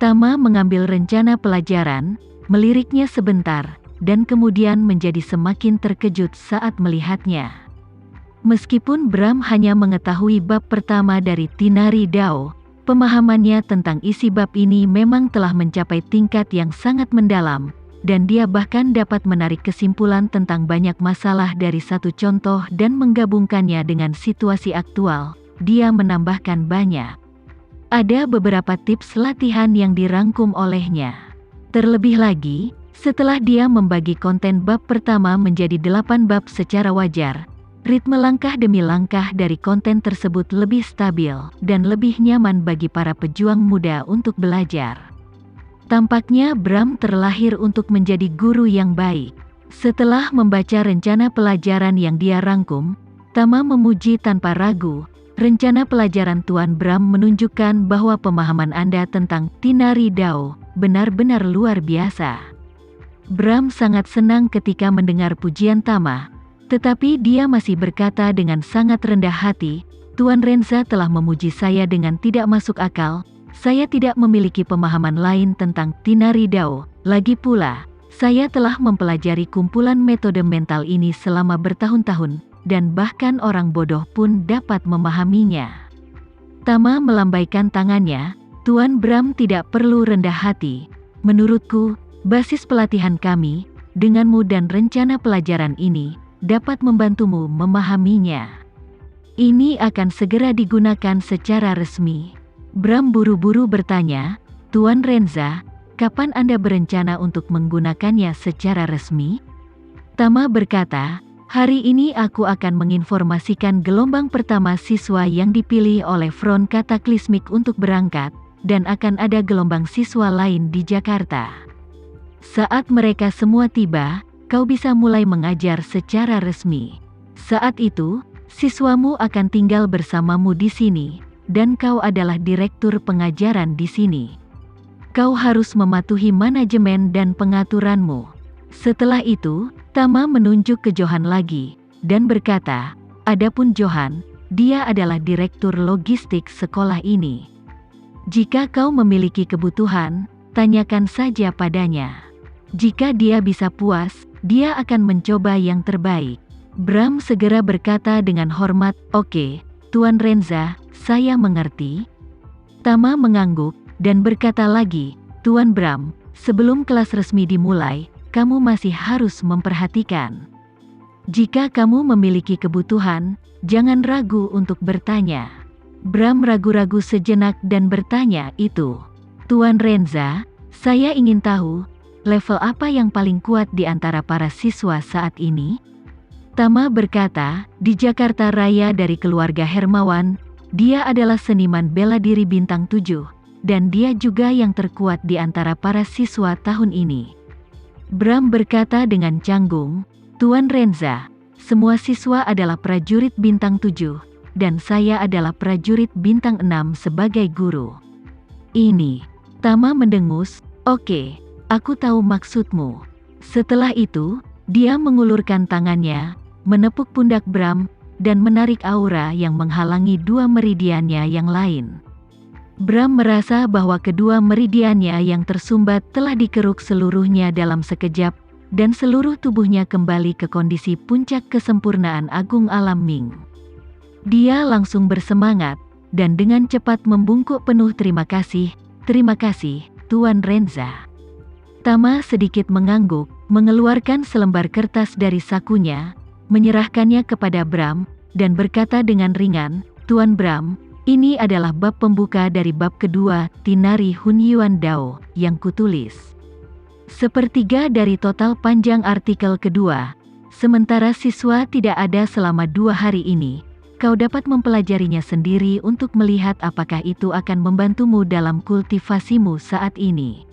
Tama mengambil rencana pelajaran, meliriknya sebentar, dan kemudian menjadi semakin terkejut saat melihatnya. Meskipun Bram hanya mengetahui bab pertama dari Tinari Dao, pemahamannya tentang isi bab ini memang telah mencapai tingkat yang sangat mendalam, dan dia bahkan dapat menarik kesimpulan tentang banyak masalah dari satu contoh dan menggabungkannya dengan situasi aktual. Dia menambahkan banyak. Ada beberapa tips latihan yang dirangkum olehnya. Terlebih lagi, setelah dia membagi konten bab pertama menjadi 8 bab secara wajar, ritme langkah demi langkah dari konten tersebut lebih stabil dan lebih nyaman bagi para pejuang muda untuk belajar. Tampaknya Bram terlahir untuk menjadi guru yang baik. Setelah membaca rencana pelajaran yang dia rangkum, Tama memuji tanpa ragu. Rencana pelajaran Tuan Bram menunjukkan bahwa pemahaman Anda tentang Tinari Dao benar-benar luar biasa. Bram sangat senang ketika mendengar pujian Tama, tetapi dia masih berkata dengan sangat rendah hati, "Tuan Renza telah memuji saya dengan tidak masuk akal. Saya tidak memiliki pemahaman lain tentang Tinari Dao. Lagi pula, saya telah mempelajari kumpulan metode mental ini selama bertahun-tahun, dan bahkan orang bodoh pun dapat memahaminya." Tama melambaikan tangannya. "Tuan Bram tidak perlu rendah hati. Menurutku, basis pelatihan kami, denganmu dan rencana pelajaran ini, dapat membantumu memahaminya. Ini akan segera digunakan secara resmi." Bram buru-buru bertanya, "Tuan Renza, kapan Anda berencana untuk menggunakannya secara resmi?" Tama berkata, "Hari ini aku akan menginformasikan gelombang pertama siswa yang dipilih oleh Front Kataklismik untuk berangkat, dan akan ada gelombang siswa lain di Jakarta. Saat mereka semua tiba, kau bisa mulai mengajar secara resmi. Saat itu, siswamu akan tinggal bersamamu di sini, dan kau adalah direktur pengajaran di sini. Kau harus mematuhi manajemen dan pengaturanmu." Setelah itu, Tama menunjuk ke Johan lagi, dan berkata, "Adapun Johan, dia adalah direktur logistik sekolah ini. Jika kau memiliki kebutuhan, tanyakan saja padanya. Jika dia bisa puas, dia akan mencoba yang terbaik." Bram segera berkata dengan hormat, "Oke, Tuan Renza, saya mengerti." Tama mengangguk, dan berkata lagi, "Tuan Bram, sebelum kelas resmi dimulai, kamu masih harus memperhatikan. Jika kamu memiliki kebutuhan, jangan ragu untuk bertanya." Bram ragu-ragu sejenak dan bertanya itu, "Tuan Renza, saya ingin tahu, level apa yang paling kuat di antara para siswa saat ini?" Tama berkata, "Di Jakarta Raya dari keluarga Hermawan, dia adalah seniman bela diri bintang 7, dan dia juga yang terkuat di antara para siswa tahun ini." Bram berkata dengan canggung, "Tuan Renza, semua siswa adalah prajurit bintang 7, dan saya adalah prajurit bintang 6 sebagai guru." Ini. Tama mendengus, "Oke, aku tahu maksudmu." Setelah itu, dia mengulurkan tangannya, menepuk pundak Bram, dan menarik aura yang menghalangi dua meridiannya yang lain. Bram merasa bahwa kedua meridiannya yang tersumbat telah dikeruk seluruhnya dalam sekejap, dan seluruh tubuhnya kembali ke kondisi puncak kesempurnaan agung alam Ming. Dia langsung bersemangat, dan dengan cepat membungkuk penuh terima kasih, Tuan Renza." Tama sedikit mengangguk, mengeluarkan selembar kertas dari sakunya, menyerahkannya kepada Bram, dan berkata dengan ringan, "Tuan Bram, ini adalah bab pembuka dari bab kedua Tinari Hunyuan Dao yang kutulis. Sepertiga dari total panjang artikel kedua. Sementara siswa tidak ada selama 2 hari ini, kau dapat mempelajarinya sendiri untuk melihat apakah itu akan membantumu dalam kultivasimu saat ini."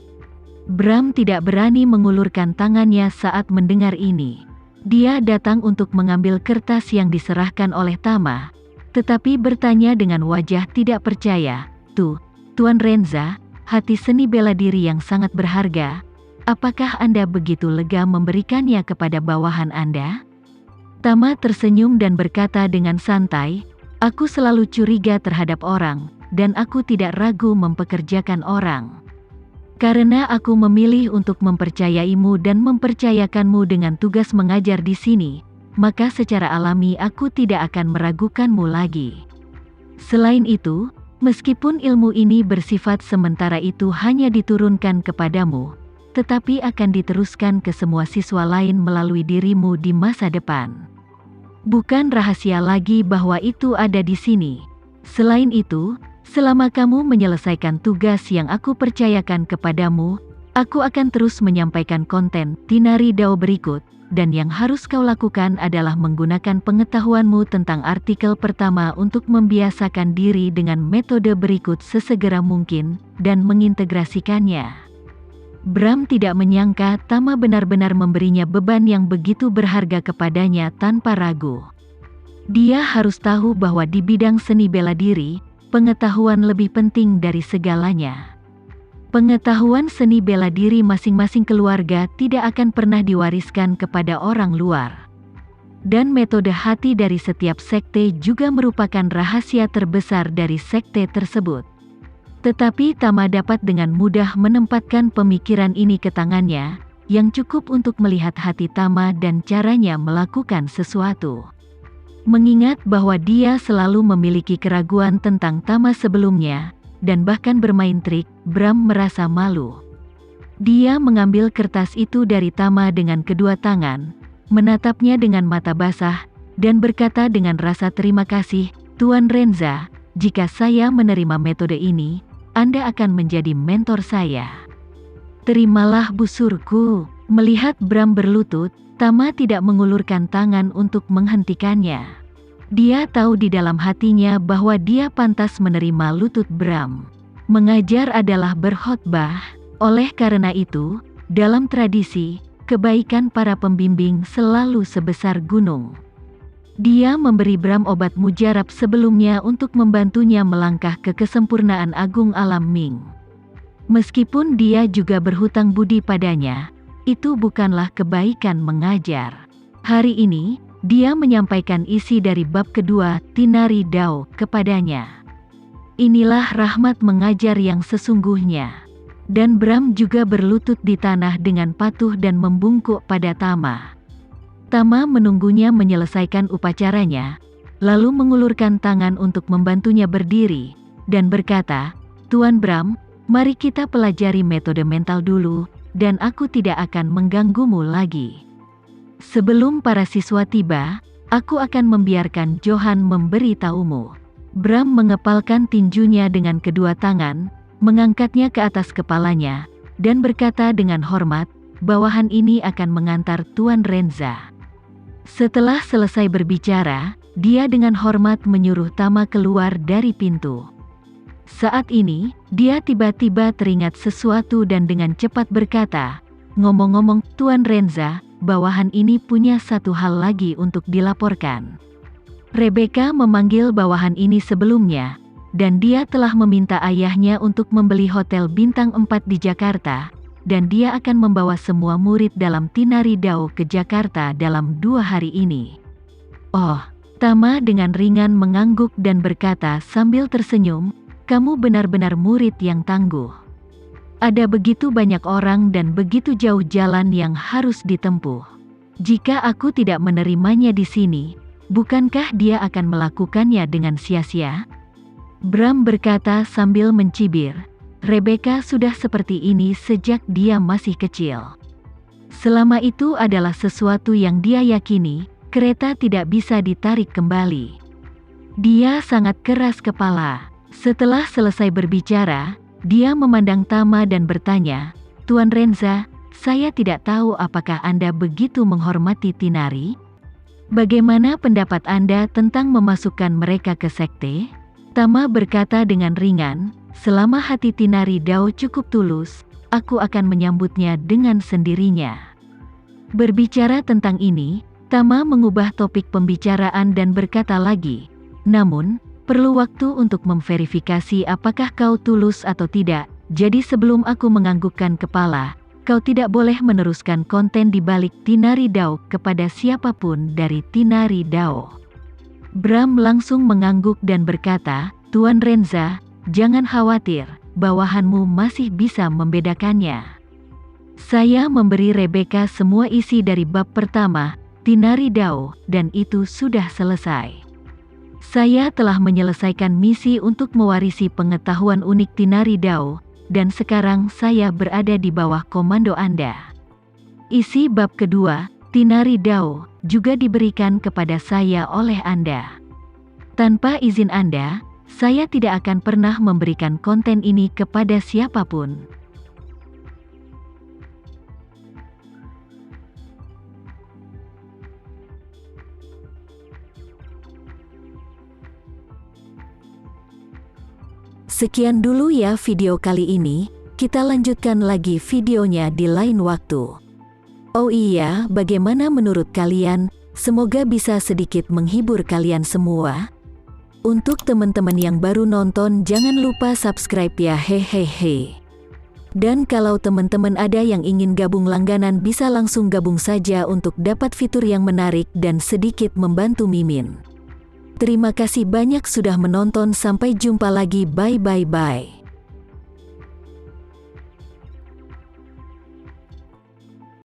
Bram tidak berani mengulurkan tangannya saat mendengar ini. Dia datang untuk mengambil kertas yang diserahkan oleh Tama, tetapi bertanya dengan wajah tidak percaya, Tuan Renza, hati seni bela diri yang sangat berharga, apakah Anda begitu lega memberikannya kepada bawahan Anda?" Tama tersenyum dan berkata dengan santai, "Aku selalu curiga terhadap orang, dan aku tidak ragu mempekerjakan orang. Karena aku memilih untuk mempercayaimu dan mempercayakanmu dengan tugas mengajar di sini, maka secara alami aku tidak akan meragukanmu lagi. Selain itu, meskipun ilmu ini bersifat sementara itu hanya diturunkan kepadamu, tetapi akan diteruskan ke semua siswa lain melalui dirimu di masa depan. Bukan rahasia lagi bahwa itu ada di sini. Selain itu, selama kamu menyelesaikan tugas yang aku percayakan kepadamu, aku akan terus menyampaikan konten Tinari Dao berikut, dan yang harus kau lakukan adalah menggunakan pengetahuanmu tentang artikel pertama untuk membiasakan diri dengan metode berikut sesegera mungkin, dan mengintegrasikannya. Bram tidak menyangka Tama benar-benar memberinya beban yang begitu berharga kepadanya tanpa ragu. Dia harus tahu bahwa di bidang seni bela diri, pengetahuan lebih penting dari segalanya. Pengetahuan seni bela diri masing-masing keluarga tidak akan pernah diwariskan kepada orang luar. Dan metode hati dari setiap sekte juga merupakan rahasia terbesar dari sekte tersebut. Tetapi Tama dapat dengan mudah menempatkan pemikiran ini ke tangannya, yang cukup untuk melihat hati Tama dan caranya melakukan sesuatu. Mengingat bahwa dia selalu memiliki keraguan tentang Tama sebelumnya, dan bahkan bermain trik, Bram merasa malu. Dia mengambil kertas itu dari Tama dengan kedua tangan, menatapnya dengan mata basah, dan berkata dengan rasa terima kasih, Tuan Renza, jika saya menerima metode ini, Anda akan menjadi mentor saya. Terimalah busurku. Melihat Bram berlutut, Tama tidak mengulurkan tangan untuk menghentikannya. Dia tahu di dalam hatinya bahwa dia pantas menerima lutut Bram. Mengajar adalah berkhotbah, oleh karena itu, dalam tradisi, kebaikan para pembimbing selalu sebesar gunung. Dia memberi Bram obat mujarab sebelumnya untuk membantunya melangkah ke kesempurnaan agung alam Ming. Meskipun dia juga berhutang budi padanya, itu bukanlah kebaikan mengajar. Hari ini, dia menyampaikan isi dari bab kedua, Tinari Dao, kepadanya. Inilah rahmat mengajar yang sesungguhnya. Dan Bram juga berlutut di tanah dengan patuh dan membungkuk pada Tama. Tama menunggunya menyelesaikan upacaranya, lalu mengulurkan tangan untuk membantunya berdiri, dan berkata, Tuan Bram, mari kita pelajari metode mental dulu, dan aku tidak akan mengganggumu lagi. Sebelum para siswa tiba, aku akan membiarkan Johan memberi taumu. Bram mengepalkan tinjunya dengan kedua tangan, mengangkatnya ke atas kepalanya, dan berkata dengan hormat, bawahan ini akan mengantar Tuan Renza. Setelah selesai berbicara, dia dengan hormat menyuruh Tama keluar dari pintu. Saat ini, dia tiba-tiba teringat sesuatu dan dengan cepat berkata, ngomong-ngomong, Tuan Renza, bawahan ini punya satu hal lagi untuk dilaporkan. Rebecca memanggil bawahan ini sebelumnya, dan dia telah meminta ayahnya untuk membeli hotel bintang 4 di Jakarta, dan dia akan membawa semua murid dalam Tinari Dao ke Jakarta dalam 2 hari ini. Oh, Tama dengan ringan mengangguk dan berkata sambil tersenyum, kamu benar-benar murid yang tangguh. Ada begitu banyak orang dan begitu jauh jalan yang harus ditempuh. Jika aku tidak menerimanya di sini, bukankah dia akan melakukannya dengan sia-sia? Bram berkata sambil mencibir, Rebecca sudah seperti ini sejak dia masih kecil. Selama itu adalah sesuatu yang dia yakini, kereta tidak bisa ditarik kembali. Dia sangat keras kepala. Setelah selesai berbicara, dia memandang Tama dan bertanya, Tuan Renza, saya tidak tahu apakah Anda begitu menghormati Tinari? Bagaimana pendapat Anda tentang memasukkan mereka ke sekte? Tama berkata dengan ringan, selama hati Tinari Dao cukup tulus, aku akan menyambutnya dengan sendirinya. Berbicara tentang ini, Tama mengubah topik pembicaraan dan berkata lagi, namun, perlu waktu untuk memverifikasi apakah kau tulus atau tidak, jadi sebelum aku menganggukkan kepala, kau tidak boleh meneruskan konten di balik Tinari Dao kepada siapapun dari Tinari Dao. Bram langsung mengangguk dan berkata, Tuan Renza, jangan khawatir, bawahanmu masih bisa membedakannya. Saya memberi Rebecca semua isi dari bab pertama, Tinari Dao, dan itu sudah selesai. Saya telah menyelesaikan misi untuk mewarisi pengetahuan unik Tinari Dao, dan sekarang saya berada di bawah komando Anda. Isi bab kedua, Tinari Dao, juga diberikan kepada saya oleh Anda. Tanpa izin Anda, saya tidak akan pernah memberikan konten ini kepada siapapun. Sekian dulu ya video kali ini, kita lanjutkan lagi videonya di lain waktu. Oh iya, bagaimana menurut kalian? Semoga bisa sedikit menghibur kalian semua. Untuk teman-teman yang baru nonton, jangan lupa subscribe ya, hehehe. Dan kalau teman-teman ada yang ingin gabung langganan, bisa langsung gabung saja untuk dapat fitur yang menarik dan sedikit membantu Mimin. Terima kasih banyak sudah menonton, sampai jumpa lagi, bye.